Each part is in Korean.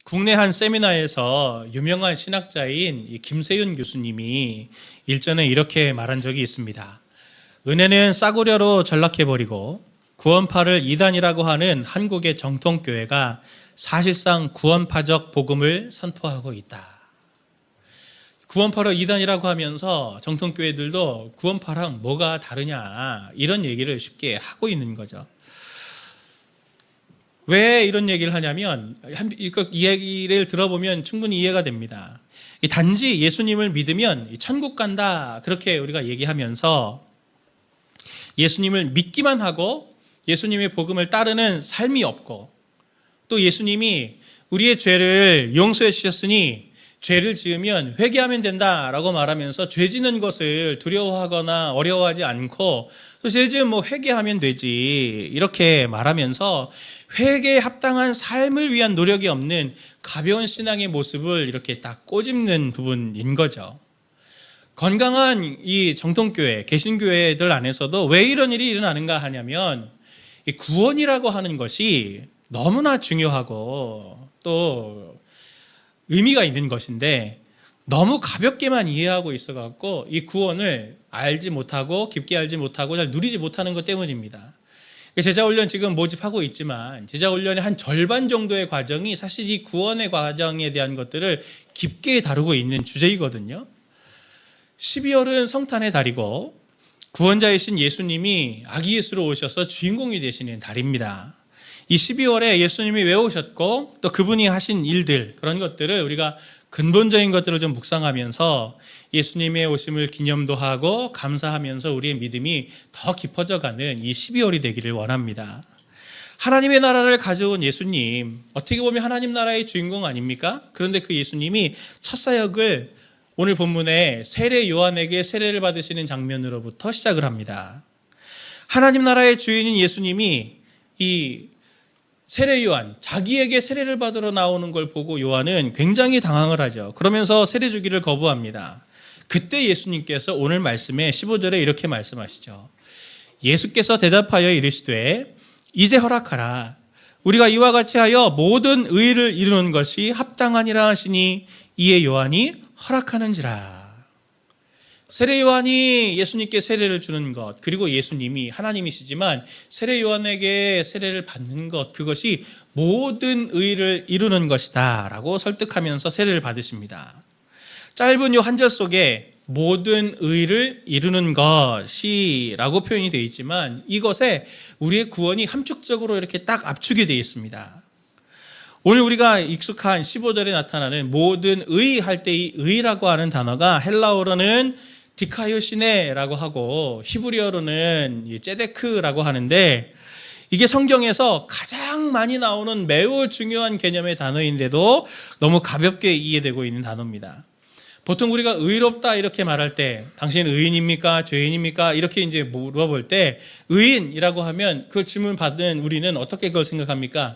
국내 한 세미나에서 유명한 신학자인 이 김세윤 교수님이 일전에 이렇게 말한 적이 있습니다. 은혜는 싸구려로 전락해버리고 구원파를 이단이라고 하는 한국의 정통교회가 사실상 구원파적 복음을 선포하고 있다. 구원파를 이단이라고 하면서 정통교회들도 구원파랑 뭐가 다르냐 이런 얘기를 쉽게 하고 있는 거죠. 왜 이런 얘기를 하냐면 이 얘기를 들어보면 충분히 이해가 됩니다. 단지 예수님을 믿으면 천국 간다 그렇게 우리가 얘기하면서 예수님을 믿기만 하고 예수님의 복음을 따르는 삶이 없고 또 예수님이 우리의 죄를 용서해 주셨으니 죄를 지으면 회개하면 된다라고 말하면서 죄 짓는 것을 두려워하거나 어려워하지 않고 또 죄 지으면 뭐 회개하면 되지 이렇게 말하면서 회개에 합당한 삶을 위한 노력이 없는 가벼운 신앙의 모습을 이렇게 딱 꼬집는 부분인 거죠. 건강한 이 정통교회, 개신교회들 안에서도 왜 이런 일이 일어나는가 하냐면 이 구원이라고 하는 것이 너무나 중요하고 또 의미가 있는 것인데 너무 가볍게만 이해하고 있어갖고 이 구원을 알지 못하고 깊게 알지 못하고 잘 누리지 못하는 것 때문입니다. 제자훈련 지금 모집하고 있지만 제자훈련의 한 절반 정도의 과정이 사실 이 구원의 과정에 대한 것들을 깊게 다루고 있는 주제이거든요. 12월은 성탄의 달이고 구원자이신 예수님이 아기 예수로 오셔서 주인공이 되시는 달입니다. 이 12월에 예수님이 왜 오셨고 또 그분이 하신 일들 그런 것들을 우리가 근본적인 것들을 좀 묵상하면서 예수님의 오심을 기념도 하고 감사하면서 우리의 믿음이 더 깊어져가는 이 12월이 되기를 원합니다. 하나님의 나라를 가져온 예수님, 어떻게 보면 하나님 나라의 주인공 아닙니까? 그런데 그 예수님이 첫 사역을 오늘 본문에 세례 요한에게 세례를 받으시는 장면으로부터 시작을 합니다. 하나님 나라의 주인인 예수님이 이 세례 요한, 자기에게 세례를 받으러 나오는 걸 보고 요한은 굉장히 당황을 하죠. 그러면서 세례 주기를 거부합니다. 그때 예수님께서 오늘 말씀에 15절에 이렇게 말씀하시죠. 예수께서 대답하여 이르시되 이제 허락하라. 우리가 이와 같이 하여 모든 의를 이루는 것이 합당하니라 하시니 이에 요한이 허락하는지라. 세례 요한이 예수님께 세례를 주는 것, 그리고 예수님이 하나님이시지만 세례 요한에게 세례를 받는 것, 그것이 모든 의를 이루는 것이다 라고 설득하면서 세례를 받으십니다. 짧은 요 한 절 속에 모든 의를 이루는 것이 라고 표현이 되어 있지만 이것에 우리의 구원이 함축적으로 이렇게 딱 압축이 되어 있습니다. 오늘 우리가 익숙한 15절에 나타나는 모든 의 할 때 이 의라고 하는 단어가 헬라어로는 디카요시네라고 하고 히브리어로는 제데크라고 하는데 이게 성경에서 가장 많이 나오는 매우 중요한 개념의 단어인데도 너무 가볍게 이해되고 있는 단어입니다. 보통 우리가 의롭다 이렇게 말할 때 당신은 의인입니까? 죄인입니까? 이렇게 이제 물어볼 때 의인이라고 하면 그 질문 받은 우리는 어떻게 그걸 생각합니까?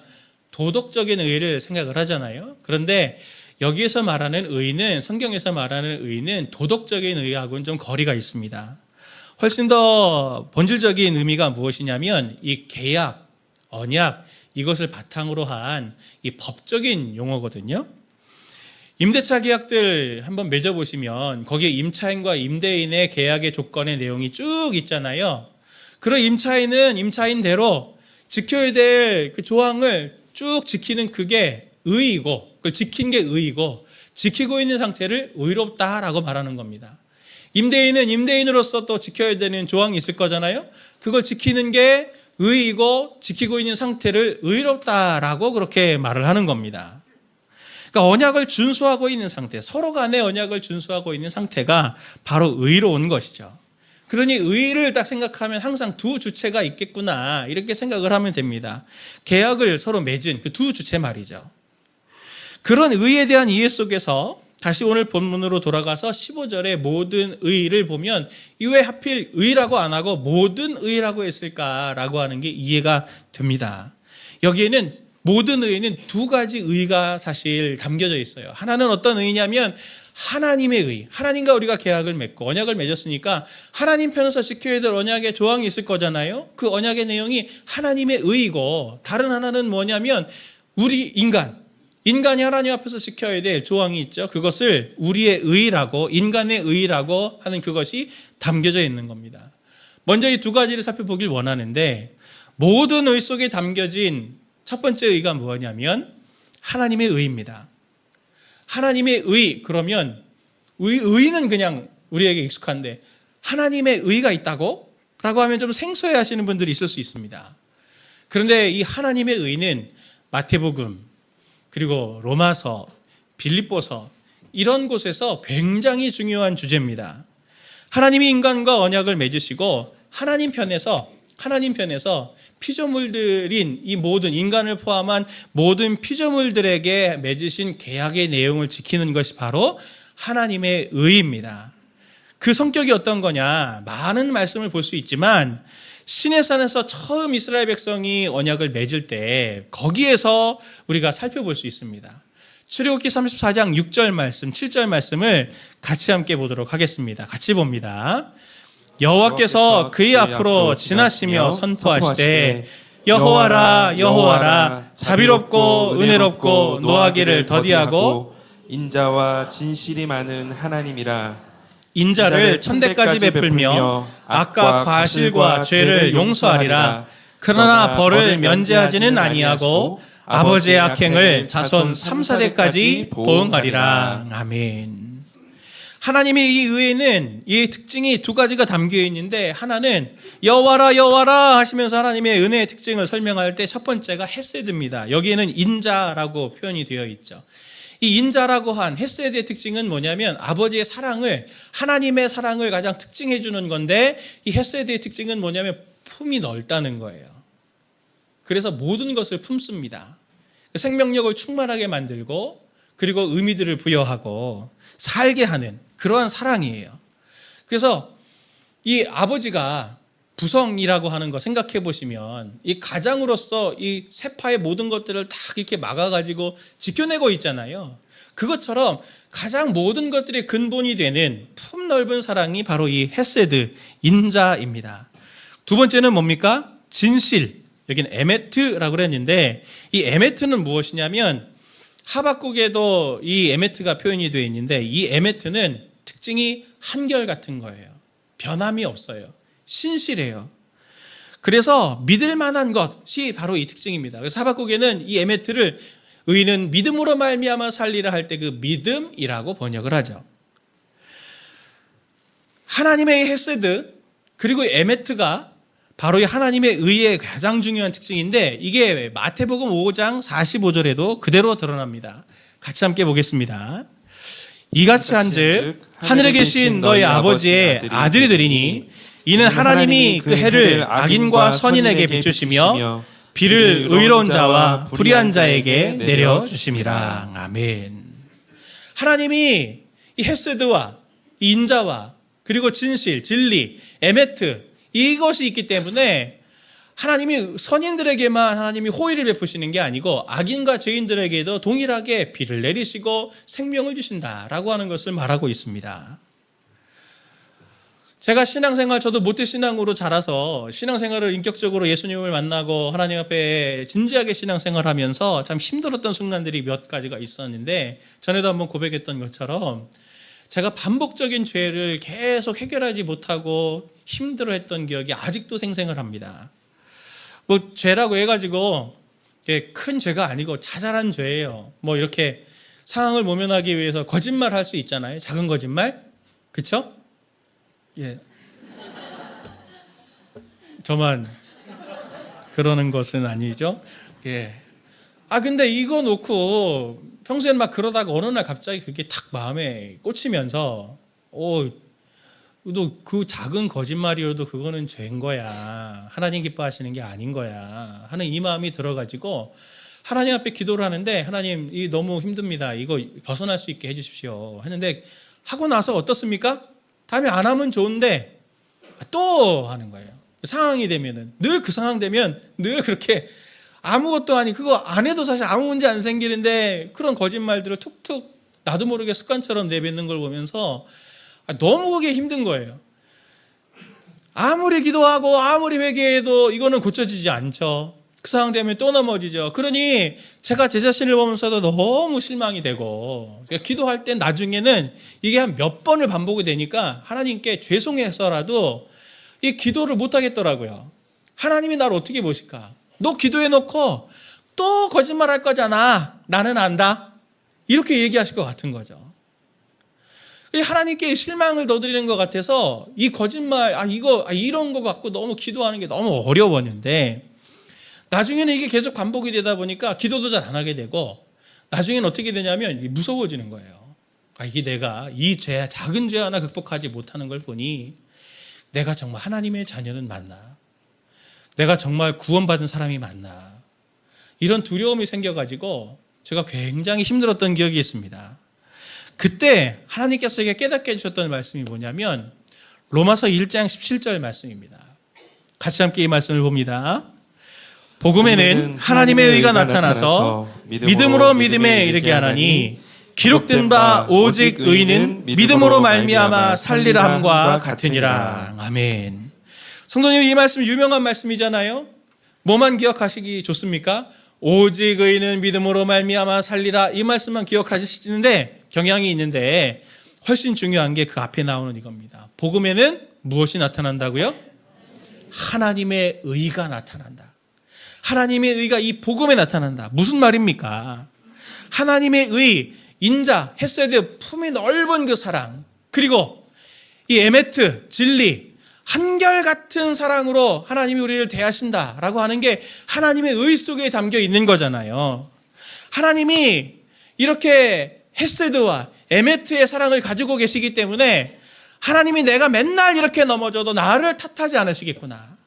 도덕적인 의를 생각을 하잖아요. 그런데 여기에서 말하는 의는 성경에서 말하는 의는 도덕적인 의하고는 좀 거리가 있습니다. 훨씬 더 본질적인 의미가 무엇이냐면 이 계약, 언약 이것을 바탕으로 한 이 법적인 용어거든요. 임대차 계약들 한번 맺어보시면 거기에 임차인과 임대인의 계약의 조건의 내용이 쭉 있잖아요. 그런 임차인은 임차인대로 지켜야 될 그 조항을 쭉 지키는 그게 의이고 그걸 지킨 게 의이고 지키고 있는 상태를 의롭다라고 말하는 겁니다. 임대인은 임대인으로서 또 지켜야 되는 조항이 있을 거잖아요. 그걸 지키는 게 의이고 지키고 있는 상태를 의롭다라고 그렇게 말을 하는 겁니다. 그러니까 언약을 준수하고 있는 상태, 서로 간의 언약을 준수하고 있는 상태가 바로 의로운 것이죠. 그러니 의를 딱 생각하면 항상 두 주체가 있겠구나 이렇게 생각을 하면 됩니다. 계약을 서로 맺은 그 두 주체 말이죠. 그런 의에 대한 이해 속에서 다시 오늘 본문으로 돌아가서 15절의 모든 의를 보면 이 왜 하필 의라고 안 하고 모든 의라고 했을까라고 하는 게 이해가 됩니다. 여기에는 모든 의에는 두 가지 의가 사실 담겨져 있어요. 하나는 어떤 의냐면 하나님의 의, 하나님과 우리가 계약을 맺고 언약을 맺었으니까 하나님 편에서 지켜야 될 언약의 조항이 있을 거잖아요. 그 언약의 내용이 하나님의 의이고 다른 하나는 뭐냐면 우리 인간, 인간이 하나님 앞에서 지켜야 될 조항이 있죠. 그것을 우리의 의라고, 인간의 의라고 하는 그것이 담겨져 있는 겁니다. 먼저 이 두 가지를 살펴보길 원하는데, 모든 의 속에 담겨진 첫 번째 의가 뭐냐면 하나님의 의입니다. 하나님의 의, 그러면 의는 그냥 우리에게 익숙한데 하나님의 의가 있다고? 라고 하면 좀 생소해 하시는 분들이 있을 수 있습니다. 그런데 이 하나님의 의는 마태복음, 그리고 로마서, 빌립보서 이런 곳에서 굉장히 중요한 주제입니다. 하나님이 인간과 언약을 맺으시고 하나님 편에서 피조물들인 이 모든 인간을 포함한 모든 피조물들에게 맺으신 계약의 내용을 지키는 것이 바로 하나님의 의입니다. 그 성격이 어떤 거냐? 많은 말씀을 볼 수 있지만 시내산에서 처음 이스라엘 백성이 언약을 맺을 때 거기에서 우리가 살펴볼 수 있습니다. 출애굽기 34장 6절 말씀, 7절 말씀을 같이 함께 보도록 하겠습니다. 같이 봅니다. 여호와께서 그의 앞으로 지나시며 선포하시되 여호와라 여호와라 자비롭고 은혜롭고 노하기를 더디하고 인자와 진실이 많은 하나님이라. 인자를 천대까지 베풀며 악과 과실과 죄를 용서하리라. 그러나 벌을 면제하지는 아니하고 아버지의 악행을 자손 3, 4대까지 보응하리라. 아멘. 하나님의 이 의에는 이 특징이 두 가지가 담겨 있는데, 하나는 여호와라 여호와라 하시면서 하나님의 은혜의 특징을 설명할 때 첫 번째가 헤세드입니다. 여기에는 인자라고 표현이 되어 있죠. 이 인자라고 한 헤세드의 특징은 뭐냐면 아버지의 사랑을, 하나님의 사랑을 가장 특징해 주는 건데, 이 헤세드의 특징은 뭐냐면 품이 넓다는 거예요. 그래서 모든 것을 품습니다. 생명력을 충만하게 만들고, 그리고 의미들을 부여하고 살게 하는 그러한 사랑이에요. 그래서 이 아버지가 부성이라고 하는 거 생각해 보시면, 이 가장으로서 이 세파의 모든 것들을 다 이렇게 막아가지고 지켜내고 있잖아요. 그것처럼 가장 모든 것들의 근본이 되는 품 넓은 사랑이 바로 이 헤세드, 인자입니다. 두 번째는 뭡니까? 진실. 여기는 에메트라고 그랬는데, 이 에메트는 무엇이냐면 하박국에도 이 에메트가 표현이 되어 있는데, 이 에메트는 특징이 한결같은 거예요. 변함이 없어요. 신실해요. 그래서 믿을 만한 것이 바로 이 특징입니다. 그래서 하박국에는 이 에메트를 의인은 믿음으로 말미암아 살리라 할 때 그 믿음이라고 번역을 하죠. 하나님의 헤세드 그리고 에메트가 바로 이 하나님의 의의 가장 중요한 특징인데, 이게 마태복음 5장 45절에도 그대로 드러납니다. 같이 함께 보겠습니다. 이같이 한즉 하늘에 계신 너희 아버지의 아들이 되리니 이는 하나님이 그 해를 악인과 선인에게 비추시며 비를 의로운 자와 불의한 자에게 내려주심이라. 아멘. 하나님이 이 헤세드와 인자와 그리고 진실, 진리, 에메트 이것이 있기 때문에 하나님이 선인들에게만 하나님이 호의를 베푸시는 게 아니고 악인과 죄인들에게도 동일하게 비를 내리시고 생명을 주신다라고 하는 것을 말하고 있습니다. 제가 신앙생활, 저도 모태신앙으로 자라서 신앙생활을 인격적으로 예수님을 만나고 하나님 앞에 진지하게 신앙생활하면서 참 힘들었던 순간들이 몇 가지가 있었는데, 전에도 한번 고백했던 것처럼 제가 반복적인 죄를 계속 해결하지 못하고 힘들어했던 기억이 아직도 생생을 합니다. 뭐 죄라고 해가지고 큰 죄가 아니고 자잘한 죄예요. 뭐 이렇게 상황을 모면하기 위해서 거짓말 할 수 있잖아요. 작은 거짓말, 그렇죠? 예. 저만 그러는 것은 아니죠. 예. 근데 이거 놓고 평소엔 막 그러다가 어느 날 갑자기 그게 탁 마음에 꽂히면서, 너 그 작은 거짓말이어도 그거는 죄인 거야. 하나님 기뻐하시는 게 아닌 거야. 하는 이 마음이 들어가지고 하나님 앞에 기도를 하는데, 하나님, 이 너무 힘듭니다. 이거 벗어날 수 있게 해주십시오. 했는데 하고 나서 어떻습니까? 다음에 안 하면 좋은데 또 하는 거예요. 상황이 되면은 늘 그 상황 되면 늘 그렇게 아무것도 아니 그거 안 해도 사실 아무 문제 안 생기는데 그런 거짓말들을 툭툭 나도 모르게 습관처럼 내뱉는 걸 보면서 너무 그게 힘든 거예요. 아무리 기도하고 아무리 회개해도 이거는 고쳐지지 않죠. 그 상황 되면 또 넘어지죠. 그러니 제가 제 자신을 보면서도 너무 실망이 되고, 기도할 때 나중에는 이게 한 몇 번을 반복이 되니까 하나님께 죄송해서라도 이 기도를 못 하겠더라고요. 하나님이 나를 어떻게 보실까? 너 기도해놓고 또 거짓말 할 거잖아. 나는 안다. 이렇게 얘기하실 것 같은 거죠. 하나님께 실망을 더 드리는 것 같아서 이 거짓말, 이런 거 갖고 너무 기도하는 게 너무 어려웠는데, 나중에는 이게 계속 반복이 되다 보니까 기도도 잘 안 하게 되고, 나중에는 어떻게 되냐면 무서워지는 거예요. 이게 내가 이 죄, 작은 죄 하나 극복하지 못하는 걸 보니 내가 정말 하나님의 자녀는 맞나? 내가 정말 구원받은 사람이 맞나? 이런 두려움이 생겨가지고 제가 굉장히 힘들었던 기억이 있습니다. 그때 하나님께서 제게 깨닫게 해주셨던 말씀이 뭐냐면 로마서 1장 17절 말씀입니다. 같이 함께 이 말씀을 봅니다. 복음에는 하나님의 의가 나타나서 믿음으로 믿음에 이르게 하나니 기록된 바 오직 의인은 믿음으로 말미암아 살리라 함과 같으니라. 아멘. 성도님, 이 말씀 유명한 말씀이잖아요. 뭐만 기억하시기 좋습니까? 오직 의인은 믿음으로 말미암아 살리라. 이 말씀만 기억하시는데 경향이 있는데, 훨씬 중요한 게 그 앞에 나오는 이겁니다. 복음에는 무엇이 나타난다고요? 하나님의 의가 나타난다. 하나님의 의가 이 복음에 나타난다. 무슨 말입니까? 하나님의 의, 인자, 헤세드, 품이 넓은 그 사랑, 그리고 이 에메트, 진리, 한결같은 사랑으로 하나님이 우리를 대하신다라고 하는 게 하나님의 의 속에 담겨 있는 거잖아요. 하나님이 이렇게 헤세드와 에메트의 사랑을 가지고 계시기 때문에 하나님이 내가 맨날 이렇게 넘어져도 나를 탓하지 않으시겠구나.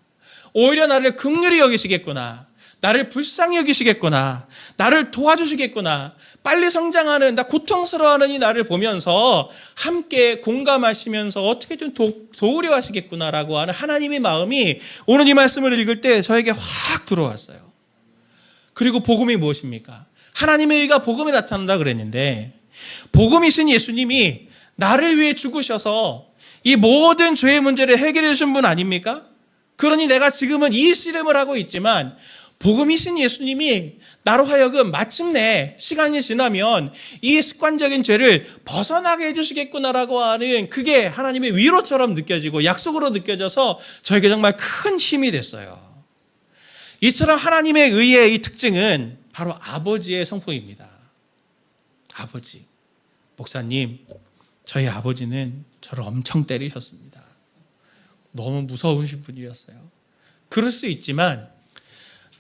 오히려 나를 긍휼히 여기시겠구나. 나를 불쌍히 여기시겠구나. 나를 도와주시겠구나. 빨리 성장하는, 나 고통스러워하는 이 나를 보면서 함께 공감하시면서 어떻게 좀 도우려 하시겠구나라고 하는 하나님의 마음이 오늘 이 말씀을 읽을 때 저에게 확 들어왔어요. 그리고 복음이 무엇입니까? 하나님의 의가 복음에 나타난다 그랬는데, 복음이신 예수님이 나를 위해 죽으셔서 이 모든 죄의 문제를 해결해 주신 분 아닙니까? 그러니 내가 지금은 이 씨름을 하고 있지만 복음이신 예수님이 나로 하여금 마침내 시간이 지나면 이 습관적인 죄를 벗어나게 해주시겠구나라고 하는 그게 하나님의 위로처럼 느껴지고 약속으로 느껴져서 저에게 정말 큰 힘이 됐어요. 이처럼 하나님의 의의 이 특징은 바로 아버지의 성품입니다. 아버지. 목사님, 저희 아버지는 저를 엄청 때리셨습니다. 너무 무서우신 분이었어요. 그럴 수 있지만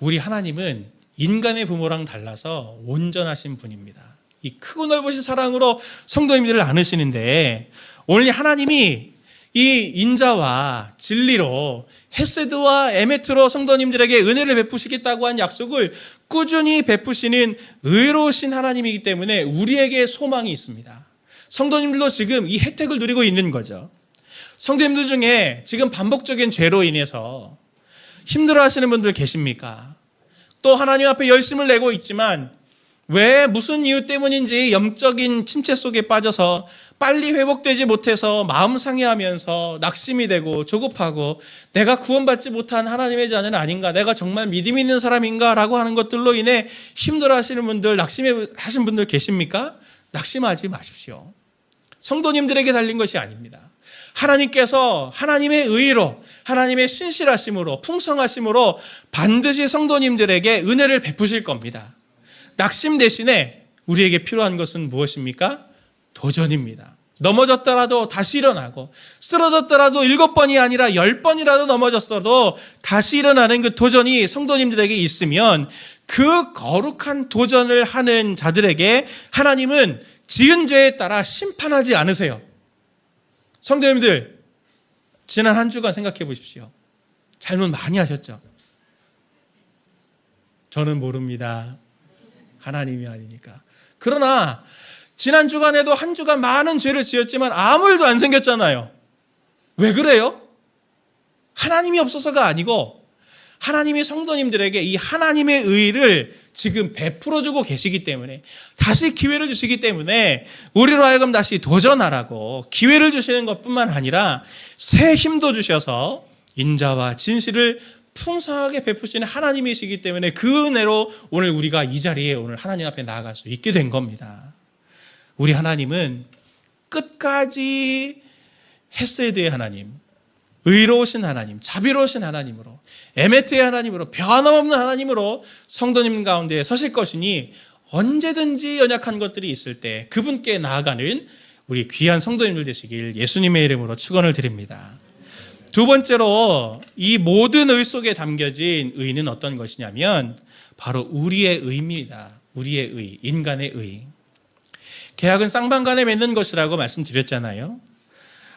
우리 하나님은 인간의 부모랑 달라서 온전하신 분입니다. 이 크고 넓으신 사랑으로 성도님들을 안으시는데, 오늘 하나님이 이 인자와 진리로 헤세드와 에메트로 성도님들에게 은혜를 베푸시겠다고 한 약속을 꾸준히 베푸시는 의로우신 하나님이기 때문에 우리에게 소망이 있습니다. 성도님들도 지금 이 혜택을 누리고 있는 거죠. 성도님들 중에 지금 반복적인 죄로 인해서 힘들어하시는 분들 계십니까? 또 하나님 앞에 열심을 내고 있지만 왜 무슨 이유 때문인지 영적인 침체 속에 빠져서 빨리 회복되지 못해서 마음 상해하면서 낙심이 되고 조급하고 내가 구원받지 못한 하나님의 자녀는 아닌가, 내가 정말 믿음 있는 사람인가 라고 하는 것들로 인해 힘들어하시는 분들, 낙심하신 분들 계십니까? 낙심하지 마십시오. 성도님들에게 달린 것이 아닙니다. 하나님께서 하나님의 의로, 하나님의 신실하심으로, 풍성하심으로 반드시 성도님들에게 은혜를 베푸실 겁니다. 낙심 대신에 우리에게 필요한 것은 무엇입니까? 도전입니다. 넘어졌더라도 다시 일어나고, 쓰러졌더라도 7번이 아니라 10번이라도 넘어졌어도 다시 일어나는 그 도전이 성도님들에게 있으면 그 거룩한 도전을 하는 자들에게 하나님은 지은 죄에 따라 심판하지 않으세요. 성도님들, 지난 한 주간 생각해 보십시오. 잘못 많이 하셨죠? 저는 모릅니다. 하나님이 아니니까. 그러나 지난 주간에도 한 주간 많은 죄를 지었지만 아무 일도 안 생겼잖아요. 왜 그래요? 하나님이 없어서가 아니고 하나님이 성도님들에게 이 하나님의 의를 지금 베풀어주고 계시기 때문에, 다시 기회를 주시기 때문에 우리로 하여금 다시 도전하라고 기회를 주시는 것뿐만 아니라 새 힘도 주셔서 인자와 진실을 풍성하게 베푸시는 하나님이시기 때문에 그 은혜로 오늘 우리가 이 자리에 오늘 하나님 앞에 나아갈 수 있게 된 겁니다. 우리 하나님은 끝까지 헤세드의 하나님, 의로우신 하나님, 자비로우신 하나님으로, 에메트의 하나님으로, 변함없는 하나님으로 성도님 가운데 서실 것이니 언제든지 연약한 것들이 있을 때 그분께 나아가는 우리 귀한 성도님들 되시길 예수님의 이름으로 축원을 드립니다. 두 번째로 이 모든 의 속에 담겨진 의는 어떤 것이냐면 바로 우리의 의입니다. 우리의 의, 인간의 의. 계약은 쌍방간에 맺는 것이라고 말씀드렸잖아요.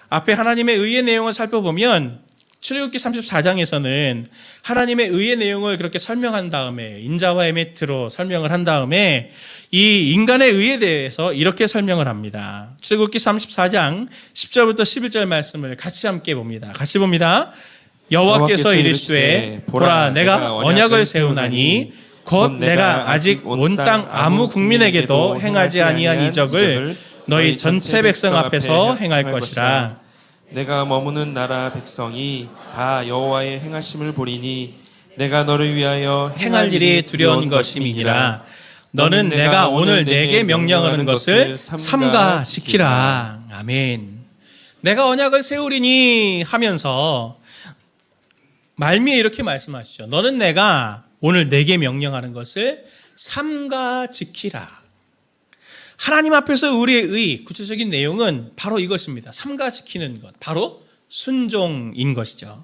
앞에 하나님의 의의 내용을 살펴보면 출애굽기 34장에서는 하나님의 의의 내용을 그렇게 설명한 다음에 인자와 에메트로 설명을 한 다음에 이 인간의 의에 대해서 이렇게 설명을 합니다. 출애굽기 34장 10절부터 11절 말씀을 같이 함께 봅니다. 같이 봅니다. 여호와께서 이르시되 보라 내가 언약을 세우나니 곧 내가 아직 온 땅 아무 국민에게도 행하지 아니한 이적을 너희 전체 백성 앞에서 행할 것이라. 내가 머무는 나라 백성이 다 여호와의 행하심을 보리니 내가 너를 위하여 행할 일이 두려운 것임이니라. 너는 내가 오늘 내게 명령하는 것을 삼가 지키라. 아멘. 내가 언약을 세우리니 하면서 말미에 이렇게 말씀하시죠. 너는 내가 오늘 내게 명령하는 것을 삼가 지키라. 하나님 앞에서 우리의 의, 구체적인 내용은 바로 이것입니다. 삼가 지키는 것, 바로 순종인 것이죠.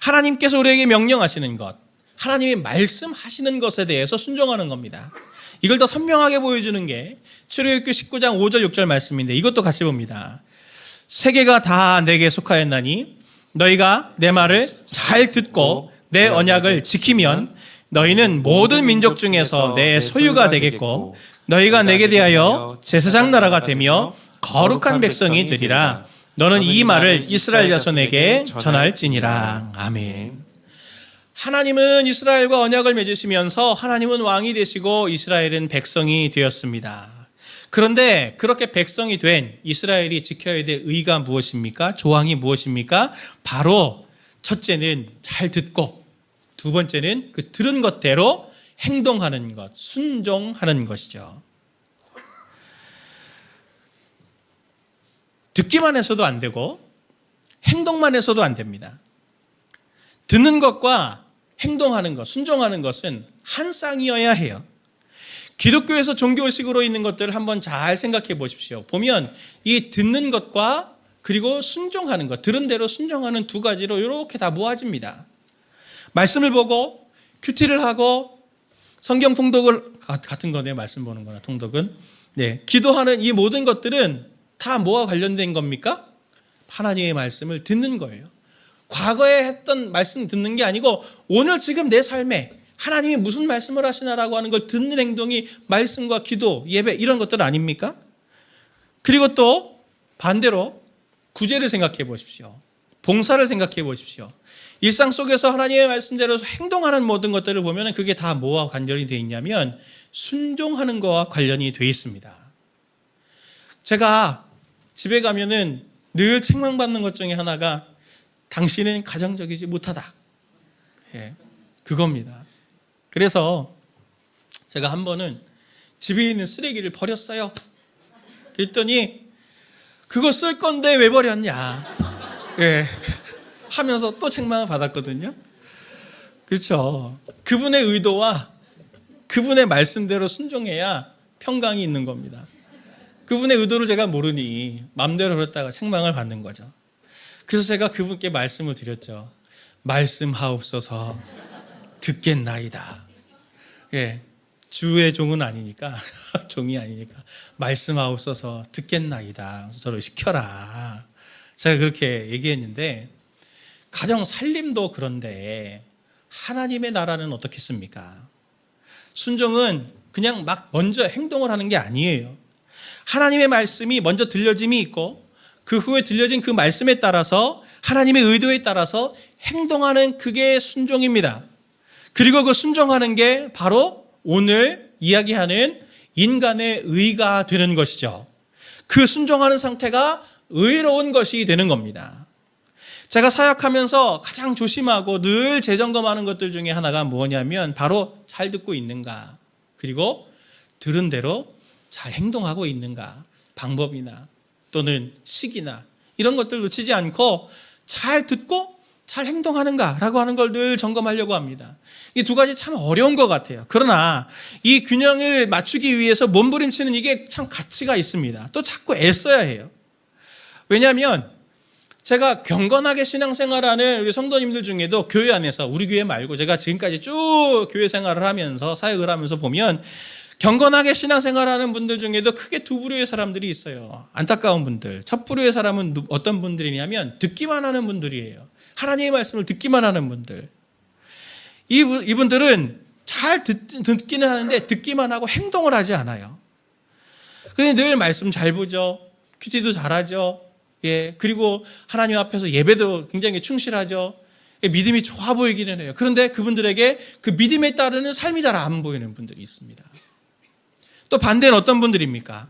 하나님께서 우리에게 명령하시는 것, 하나님이 말씀하시는 것에 대해서 순종하는 겁니다. 이걸 더 선명하게 보여주는 게 출애굽기 19장 5절 6절 말씀인데 이것도 같이 봅니다. 세계가 다 내게 속하였나니 너희가 내 말을 잘 듣고 내 언약을 지키면 너희는 모든 민족 중에서 내 소유가 되겠고 너희가 내게 대하여 제사장 나라가 되며 거룩한 백성이 되리라. 너는 이 말을 이스라엘 자손에게 전할지니라. 아멘. 하나님은 이스라엘과 언약을 맺으시면서 하나님은 왕이 되시고 이스라엘은 백성이 되었습니다. 그런데 그렇게 백성이 된 이스라엘이 지켜야 될 의가 무엇입니까? 조항이 무엇입니까? 바로 첫째는 잘 듣고 두 번째는 그 들은 것대로 행동하는 것, 순종하는 것이죠. 듣기만 해서도 안 되고 행동만 해서도 안 됩니다. 듣는 것과 행동하는 것, 순종하는 것은 한 쌍이어야 해요. 기독교에서 종교의식으로 있는 것들을 한번 잘 생각해 보십시오. 보면 이 듣는 것과 그리고 순종하는 것, 들은 대로 순종하는 두 가지로 이렇게 다 모아집니다. 말씀을 보고 큐티를 하고 성경 통독을 같은 거네요. 말씀 보는 거나 통독은. 네, 기도하는 이 모든 것들은 다 뭐와 관련된 겁니까? 하나님의 말씀을 듣는 거예요. 과거에 했던 말씀 듣는 게 아니고 오늘 지금 내 삶에 하나님이 무슨 말씀을 하시나라고 하는 걸 듣는 행동이 말씀과 기도, 예배 이런 것들 아닙니까? 그리고 또 반대로 구제를 생각해 보십시오. 봉사를 생각해 보십시오. 일상 속에서 하나님의 말씀대로 행동하는 모든 것들을 보면 그게 다 뭐와 관련이 되어 있냐면 순종하는 것과 관련이 되어 있습니다. 제가 집에 가면은 늘 책망받는 것 중에 하나가 당신은 가정적이지 못하다. 예, 그겁니다. 그래서 제가 한 번은 집에 있는 쓰레기를 버렸어요. 그랬더니 그거 쓸 건데 왜 버렸냐. 예. 하면서 또 책망을 받았거든요. 그렇죠. 그분의 의도와 그분의 말씀대로 순종해야 평강이 있는 겁니다. 그분의 의도를 제가 모르니 마음대로 그랬다가 책망을 받는 거죠. 그래서 제가 그분께 말씀을 드렸죠. 말씀하옵소서 듣겠나이다. 예, 주의 종은 아니니까 종이 아니니까 말씀하옵소서 듣겠나이다. 그래서 저를 시켜라. 제가 그렇게 얘기했는데 가정 살림도 그런데 하나님의 나라는 어떻겠습니까? 순종은 그냥 막 먼저 행동을 하는 게 아니에요. 하나님의 말씀이 먼저 들려짐이 있고 그 후에 들려진 그 말씀에 따라서 하나님의 의도에 따라서 행동하는 그게 순종입니다. 그리고 그 순종하는 게 바로 오늘 이야기하는 인간의 의가 되는 것이죠. 그 순종하는 상태가 의로운 것이 되는 겁니다. 제가 사역하면서 가장 조심하고 늘 재점검하는 것들 중에 하나가 뭐냐면 바로 잘 듣고 있는가, 그리고 들은 대로 잘 행동하고 있는가, 방법이나 또는 시기나 이런 것들 놓치지 않고 잘 듣고 잘 행동하는가라고 하는 걸 늘 점검하려고 합니다. 이 두 가지 참 어려운 것 같아요. 그러나 이 균형을 맞추기 위해서 몸부림치는 이게 참 가치가 있습니다. 또 자꾸 애써야 해요. 왜냐하면 제가 경건하게 신앙생활하는 우리 성도님들 중에도 교회 안에서, 우리 교회 말고 제가 지금까지 쭉 교회 생활을 하면서 사역을 하면서 보면 경건하게 신앙생활하는 분들 중에도 크게 두 부류의 사람들이 있어요. 안타까운 분들. 첫 부류의 사람은 어떤 분들이냐면 듣기만 하는 분들이에요. 하나님의 말씀을 듣기만 하는 분들. 이분들은 잘 듣기는 하는데 듣기만 하고 행동을 하지 않아요. 그러니 늘 말씀 잘 보죠. 큐티도 잘하죠. 예, 그리고 하나님 앞에서 예배도 굉장히 충실하죠. 예, 믿음이 좋아 보이기는 해요. 그런데 그분들에게 그 믿음에 따르는 삶이 잘 안 보이는 분들이 있습니다. 또 반대는 어떤 분들입니까?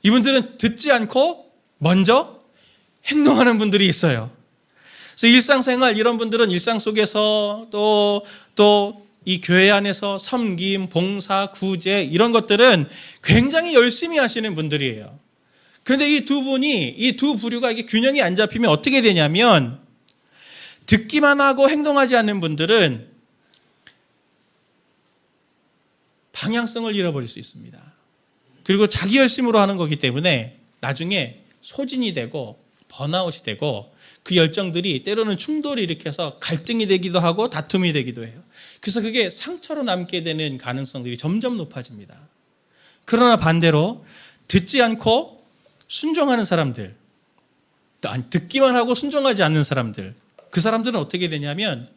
이분들은 듣지 않고 먼저 행동하는 분들이 있어요. 그래서 일상생활, 이런 분들은 일상 속에서 또 이 교회 안에서 섬김, 봉사, 구제 이런 것들은 굉장히 열심히 하시는 분들이에요. 그런데 이 두 부류가 이게 균형이 안 잡히면 어떻게 되냐면, 듣기만 하고 행동하지 않는 분들은 방향성을 잃어버릴 수 있습니다. 그리고 자기 열심으로 하는 거기 때문에 나중에 소진이 되고 번아웃이 되고 그 열정들이 때로는 충돌을 일으켜서 갈등이 되기도 하고 다툼이 되기도 해요. 그래서 그게 상처로 남게 되는 가능성들이 점점 높아집니다. 그러나 반대로 듣지 않고 순종하는 사람들, 듣기만 하고 순종하지 않는 사람들, 그 사람들은 어떻게 되냐면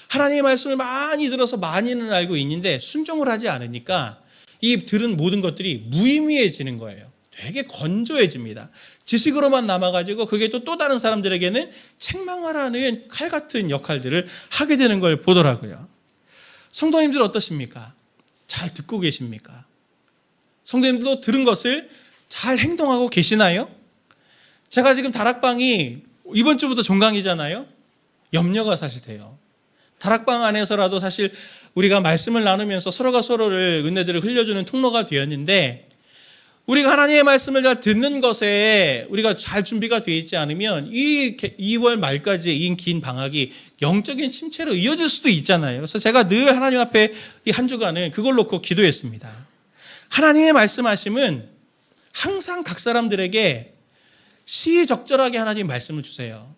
하나님의 말씀을 많이 들어서 많이는 알고 있는데 순종을 하지 않으니까 이 들은 모든 것들이 무의미해지는 거예요. 되게 건조해집니다. 지식으로만 남아가지고 그게 또 다른 사람들에게는 책망하라는 칼 같은 역할들을 하게 되는 걸 보더라고요. 성도님들 어떠십니까? 잘 듣고 계십니까? 성도님들도 들은 것을 잘 행동하고 계시나요? 제가 지금 다락방이 이번 주부터 종강이잖아요. 염려가 사실 돼요. 다락방 안에서라도 사실 우리가 말씀을 나누면서 서로가 서로를 은혜들을 흘려주는 통로가 되었는데, 우리가 하나님의 말씀을 잘 듣는 것에 우리가 잘 준비가 되어 있지 않으면 이 2월 말까지의 이 긴 방학이 영적인 침체로 이어질 수도 있잖아요. 그래서 제가 늘 하나님 앞에 이 한 주간은 그걸 놓고 기도했습니다. 하나님의 말씀하심은 항상 각 사람들에게 시의적절하게 하나님 말씀을 주세요.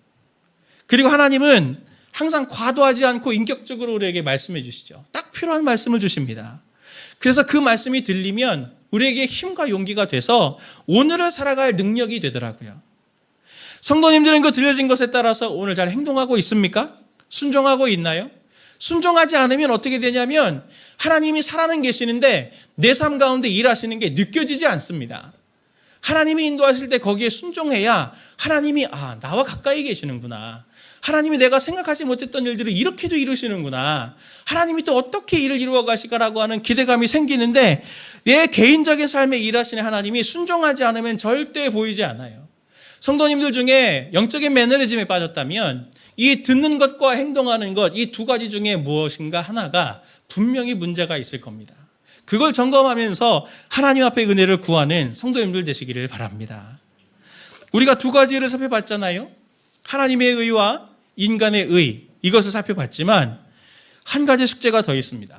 그리고 하나님은 항상 과도하지 않고 인격적으로 우리에게 말씀해 주시죠. 딱 필요한 말씀을 주십니다. 그래서 그 말씀이 들리면 우리에게 힘과 용기가 돼서 오늘을 살아갈 능력이 되더라고요. 성도님들은 그 들려진 것에 따라서 오늘 잘 행동하고 있습니까? 순종하고 있나요? 순종하지 않으면 어떻게 되냐면 하나님이 살아는 계시는데 내 삶 가운데 일하시는 게 느껴지지 않습니다. 하나님이 인도하실 때 거기에 순종해야 하나님이 나와 가까이 계시는구나. 하나님이 내가 생각하지 못했던 일들을 이렇게도 이루시는구나. 하나님이 또 어떻게 일을 이루어 가실까라고 하는 기대감이 생기는데 내 개인적인 삶에 일하시는 하나님이 순종하지 않으면 절대 보이지 않아요. 성도님들 중에 영적인 매너리즘에 빠졌다면 이 듣는 것과 행동하는 것, 이 두 가지 중에 무엇인가 하나가 분명히 문제가 있을 겁니다. 그걸 점검하면서 하나님 앞에 은혜를 구하는 성도님들 되시기를 바랍니다. 우리가 두 가지를 살펴봤잖아요. 하나님의 의와 인간의 의, 이것을 살펴봤지만 한 가지 숙제가 더 있습니다.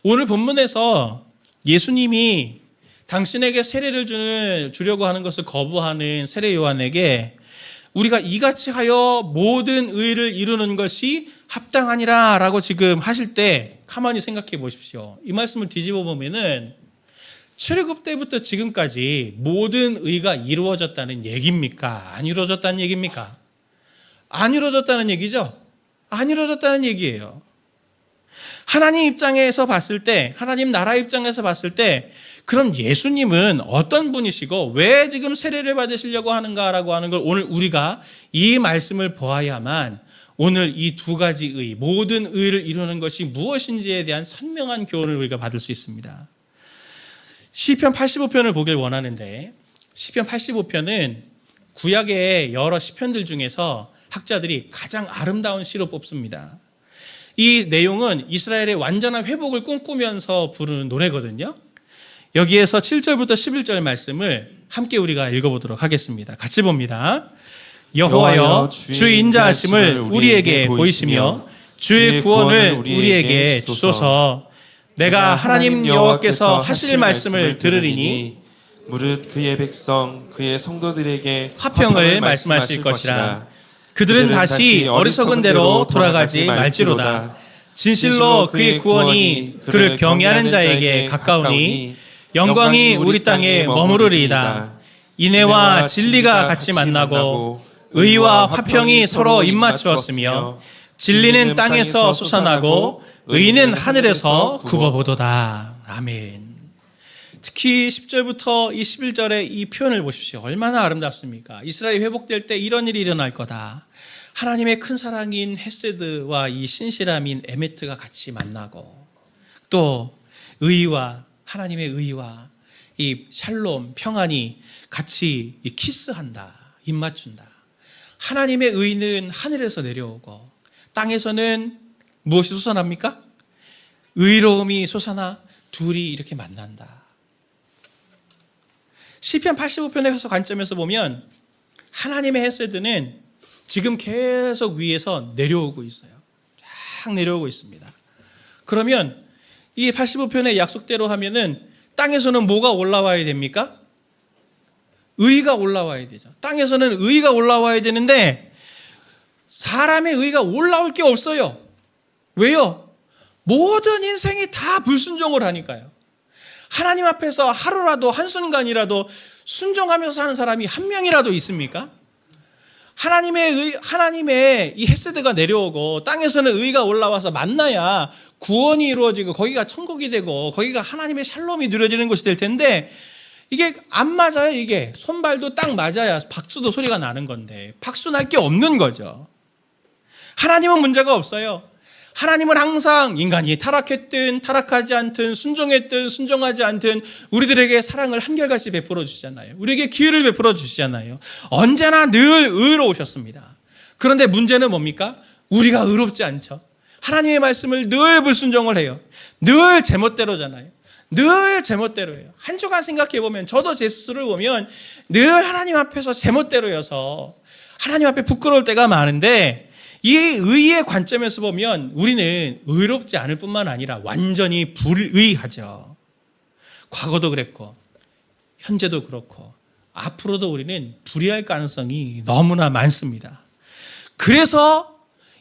오늘 본문에서 예수님이 당신에게 세례를 주려고 하는 것을 거부하는 세례 요한에게 우리가 이같이 하여 모든 의를 이루는 것이 합당하니라 라고 지금 하실 때 가만히 생각해 보십시오. 이 말씀을 뒤집어 보면은 출애굽 때부터 지금까지 모든 의가 이루어졌다는 얘기입니까? 안 이루어졌다는 얘기입니까? 안 이루어졌다는 얘기죠? 안 이루어졌다는 얘기예요. 하나님 입장에서 봤을 때, 하나님 나라 입장에서 봤을 때 그럼 예수님은 어떤 분이시고 왜 지금 세례를 받으시려고 하는가라고 하는 걸 오늘 우리가 이 말씀을 보아야만 오늘 이 두 가지 의, 모든 의를 이루는 것이 무엇인지에 대한 선명한 교훈을 우리가 받을 수 있습니다. 시편 85편을 보길 원하는데 시편 85편은 구약의 여러 시편들 중에서 학자들이 가장 아름다운 시로 뽑습니다. 이 내용은 이스라엘의 완전한 회복을 꿈꾸면서 부르는 노래거든요. 여기에서 7절부터 11절 말씀을 함께 우리가 읽어보도록 하겠습니다. 같이 봅니다. 여호와여 주의 인자하심을 우리에게 보이시며 주의 구원을 우리에게 주소서. 내가 하나님 여호와께서 하실 말씀을 들으리니 무릇 그의 백성 그의 성도들에게 화평을 말씀하실 것이라. 그들은 다시 어리석은 대로 돌아가지 말지로다. 진실로 그의 구원이 그를 경외하는 자에게 가까우니 영광이 우리 땅에 머무르리이다. 인애와 진리가 같이 만나고 의와 화평이 서로 입맞추었으며 진리는 땅에서 솟아나고 의는 하늘에서 굽어보도다. 아멘. 특히 10절부터 이 11절의 이 표현을 보십시오. 얼마나 아름답습니까? 이스라엘이 회복될 때 이런 일이 일어날 거다. 하나님의 큰 사랑인 헤세드와 이 신실함인 에메트가 같이 만나고, 또 의와 하나님의 의와 이 샬롬 평안이 같이 키스한다, 입맞춘다. 하나님의 의는 하늘에서 내려오고 땅에서는 무엇이 솟아납니까? 의로움이 솟아나 둘이 이렇게 만난다. 시편 85편에서 관점에서 보면 하나님의 헤세드는 지금 계속 위에서 내려오고 있어요. 쫙 내려오고 있습니다. 그러면 이 85편의 약속대로 하면은 땅에서는 뭐가 올라와야 됩니까? 의가 올라와야 되죠. 땅에서는 의가 올라와야 되는데 사람의 의가 올라올 게 없어요. 왜요? 모든 인생이 다 불순종을 하니까요. 하나님 앞에서 하루라도 한순간이라도 순종하면서 사는 사람이 한 명이라도 있습니까? 하나님의 이 헤세드가 내려오고 땅에서는 의가 올라와서 만나야 구원이 이루어지고 거기가 천국이 되고 거기가 하나님의 샬롬이 누려지는 것이 될 텐데 이게 안 맞아요. 이게 손발도 딱 맞아야 박수도 소리가 나는 건데 박수 날 게 없는 거죠. 하나님은 문제가 없어요. 하나님은 항상 인간이 타락했든 타락하지 않든 순종했든 순종하지 않든 우리들에게 사랑을 한결같이 베풀어 주시잖아요. 우리에게 기회를 베풀어 주시잖아요. 언제나 늘 의로우셨습니다. 그런데 문제는 뭡니까? 우리가 의롭지 않죠. 하나님의 말씀을 늘 불순종을 해요. 늘 제멋대로잖아요. 늘 제멋대로예요. 한 주간 생각해 보면 저도 제 스스로를 보면 늘 하나님 앞에서 제멋대로여서 하나님 앞에 부끄러울 때가 많은데 이 의의 관점에서 보면 우리는 의롭지 않을 뿐만 아니라 완전히 불의하죠. 과거도 그랬고 현재도 그렇고 앞으로도 우리는 불의할 가능성이 너무나 많습니다. 그래서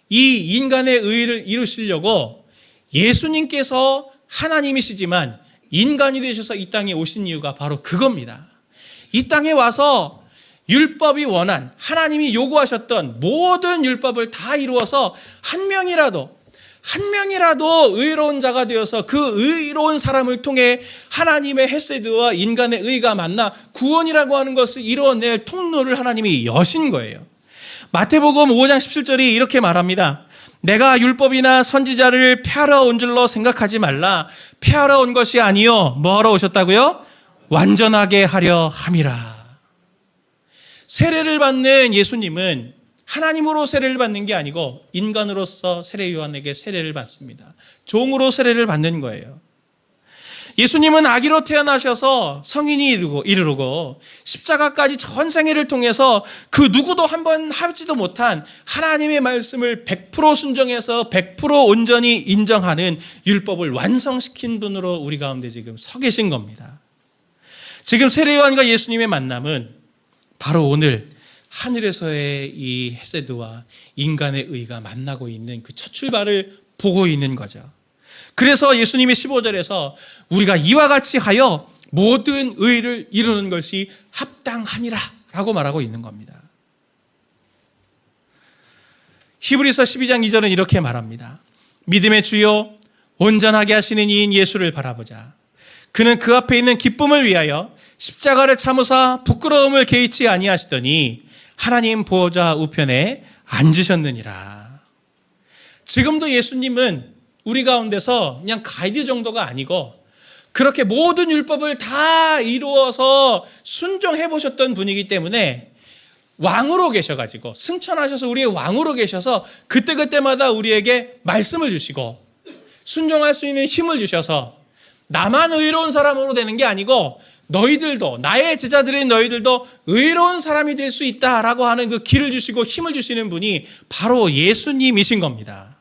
이 인간의 의를 이루시려고 예수님께서 하나님이시지만 인간이 되셔서 이 땅에 오신 이유가 바로 그겁니다. 이 땅에 와서 율법이 원한 하나님이 요구하셨던 모든 율법을 다 이루어서 한 명이라도 의로운 자가 되어서 그 의로운 사람을 통해 하나님의 헤세드와 인간의 의가 만나 구원이라고 하는 것을 이루어낼 통로를 하나님이 여신 거예요. 마태복음 5장 17절이 이렇게 말합니다. 내가 율법이나 선지자를 폐하러 온 줄로 생각하지 말라. 폐하러 온 것이 아니요 뭐하러 오셨다고요? 완전하게 하려 함이라. 세례를 받는 예수님은 하나님으로 세례를 받는 게 아니고 인간으로서 세례 요한에게 세례를 받습니다. 종으로 세례를 받는 거예요. 예수님은 아기로 태어나셔서 성인이 이르고 십자가까지 전생애를 통해서 그 누구도 한번 하지도 못한 하나님의 말씀을 100% 순종해서 100% 온전히 인정하는 율법을 완성시킨 분으로 우리 가운데 지금 서 계신 겁니다. 지금 세례 요한과 예수님의 만남은 바로 오늘 하늘에서의 이 헤세드와 인간의 의가 만나고 있는 그 첫 출발을 보고 있는 거죠. 그래서 예수님이 15절에서 우리가 이와 같이 하여 모든 의를 이루는 것이 합당하니라 라고 말하고 있는 겁니다. 히브리서 12장 2절은 이렇게 말합니다. 믿음의 주요 온전하게 하시는 이인 예수를 바라보자. 그는 그 앞에 있는 기쁨을 위하여 십자가를 참으사 부끄러움을 개의치 아니하시더니 하나님 보호자 우편에 앉으셨느니라. 지금도 예수님은 우리 가운데서 그냥 가이드 정도가 아니고 그렇게 모든 율법을 다 이루어서 순종해 보셨던 분이기 때문에 왕으로 계셔가지고 승천하셔서 우리의 왕으로 계셔서 그때그때마다 우리에게 말씀을 주시고 순종할 수 있는 힘을 주셔서 나만 의로운 사람으로 되는 게 아니고 너희들도, 나의 제자들인 너희들도 의로운 사람이 될 수 있다라고 하는 그 길을 주시고 힘을 주시는 분이 바로 예수님이신 겁니다.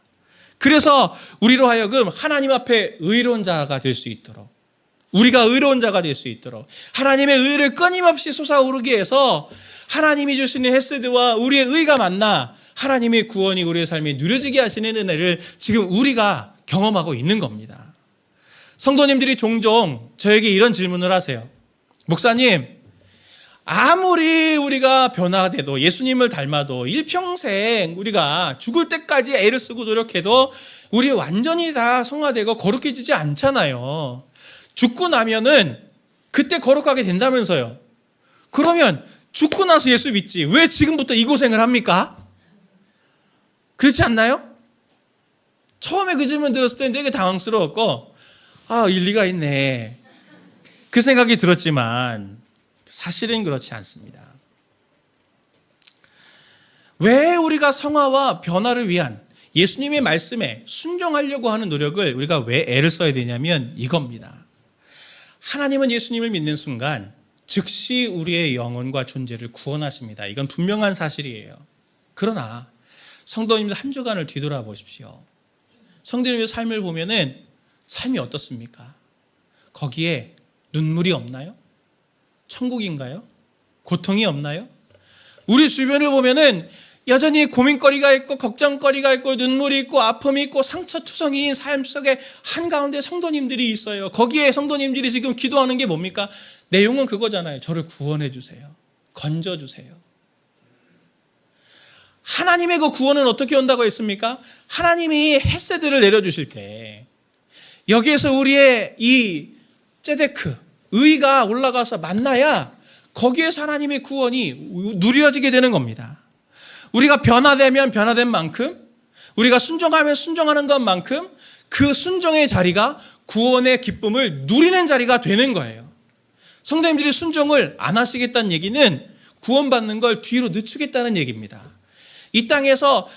그래서 우리로 하여금 하나님 앞에 의로운 자가 될 수 있도록, 우리가 의로운 자가 될 수 있도록 하나님의 의를 끊임없이 솟아오르게 해서 하나님이 주시는 헤세드와 우리의 의가 만나 하나님의 구원이 우리의 삶에 누려지게 하시는 은혜를 지금 우리가 경험하고 있는 겁니다. 성도님들이 종종 저에게 이런 질문을 하세요. 목사님, 아무리 우리가 변화돼도 예수님을 닮아도 일평생 우리가 죽을 때까지 애를 쓰고 노력해도 우리 완전히 다 성화되고 거룩해지지 않잖아요. 죽고 나면은 그때 거룩하게 된다면서요. 그러면 죽고 나서 예수 믿지 왜 지금부터 이 고생을 합니까? 그렇지 않나요? 처음에 그 질문 들었을 때 되게 당황스러웠고 일리가 있네 그 생각이 들었지만 사실은 그렇지 않습니다. 왜 우리가 성화와 변화를 위한 예수님의 말씀에 순종하려고 하는 노력을 우리가 왜 애를 써야 되냐면 이겁니다. 하나님은 예수님을 믿는 순간 즉시 우리의 영혼과 존재를 구원하십니다. 이건 분명한 사실이에요. 그러나 성도님들 한 주간을 뒤돌아보십시오. 성도님의 삶을 보면은 삶이 어떻습니까? 거기에 눈물이 없나요? 천국인가요? 고통이 없나요? 우리 주변을 보면은 여전히 고민거리가 있고 걱정거리가 있고 눈물이 있고 아픔이 있고 상처투성이인 삶 속에 한가운데 성도님들이 있어요. 거기에 성도님들이 지금 기도하는 게 뭡니까? 내용은 그거잖아요. 저를 구원해 주세요. 건져 주세요. 하나님의 그 구원은 어떻게 온다고 했습니까? 하나님이 헤세드를 내려주실 때 여기에서 우리의 이 ጼ데크 의가 올라가서 만나야 거기에서 하나님의 구원이 누려지게 되는 겁니다. 우리가 변화되면 변화된 만큼, 우리가 순종하면 순종하는 것만큼 그 순종의 자리가 구원의 기쁨을 누리는 자리가 되는 거예요. 성도님들이 순종을 안 하시겠다는 얘기는 구원받는 걸 뒤로 늦추겠다는 얘기입니다. 이 땅에서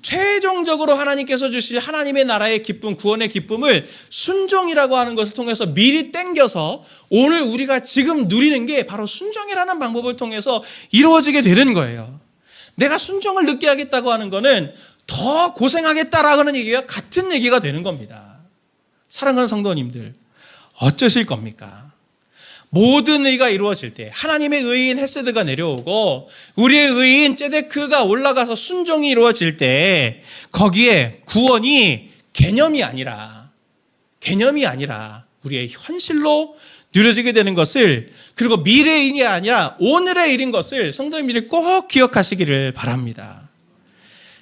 최종적으로 하나님께서 주실 하나님의 나라의 기쁨, 구원의 기쁨을 순종이라고 하는 것을 통해서 미리 땡겨서 오늘 우리가 지금 누리는 게 바로 순종이라는 방법을 통해서 이루어지게 되는 거예요. 내가 순종을 늦게 하겠다고 하는 거는 더 고생하겠다라고 하는 얘기가 같은 얘기가 되는 겁니다. 사랑하는 성도님들, 어쩌실 겁니까? 모든 의가 이루어질 때 하나님의 의인 헤세드가 내려오고 우리의 의인 ጼ데크가 올라가서 순종이 이루어질 때 거기에 구원이 개념이 아니라 우리의 현실로 누려지게 되는 것을, 그리고 미래인이 아니라 오늘의 일인 것을 성도님들이 꼭 기억하시기를 바랍니다.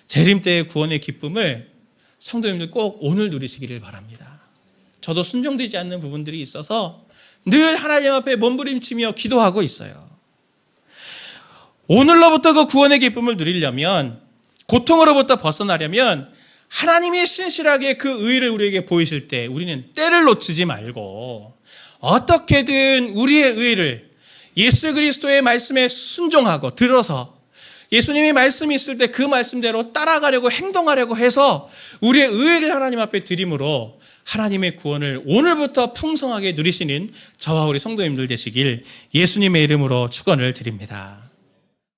재림 때의 구원의 기쁨을 성도님들 꼭 오늘 누리시기를 바랍니다. 저도 순종되지 않는 부분들이 있어서 늘 하나님 앞에 몸부림치며 기도하고 있어요. 오늘로부터 그 구원의 기쁨을 누리려면, 고통으로부터 벗어나려면 하나님이 신실하게 그 의를 우리에게 보이실 때 우리는 때를 놓치지 말고 어떻게든 우리의 의를 예수 그리스도의 말씀에 순종하고 들어서 예수님이 말씀이 있을 때 그 말씀대로 따라가려고 행동하려고 해서 우리의 의를 하나님 앞에 드림으로 하나님의 구원을 오늘부터 풍성하게 누리시는 저와 우리 성도님들 되시길 예수님의 이름으로 축원을 드립니다.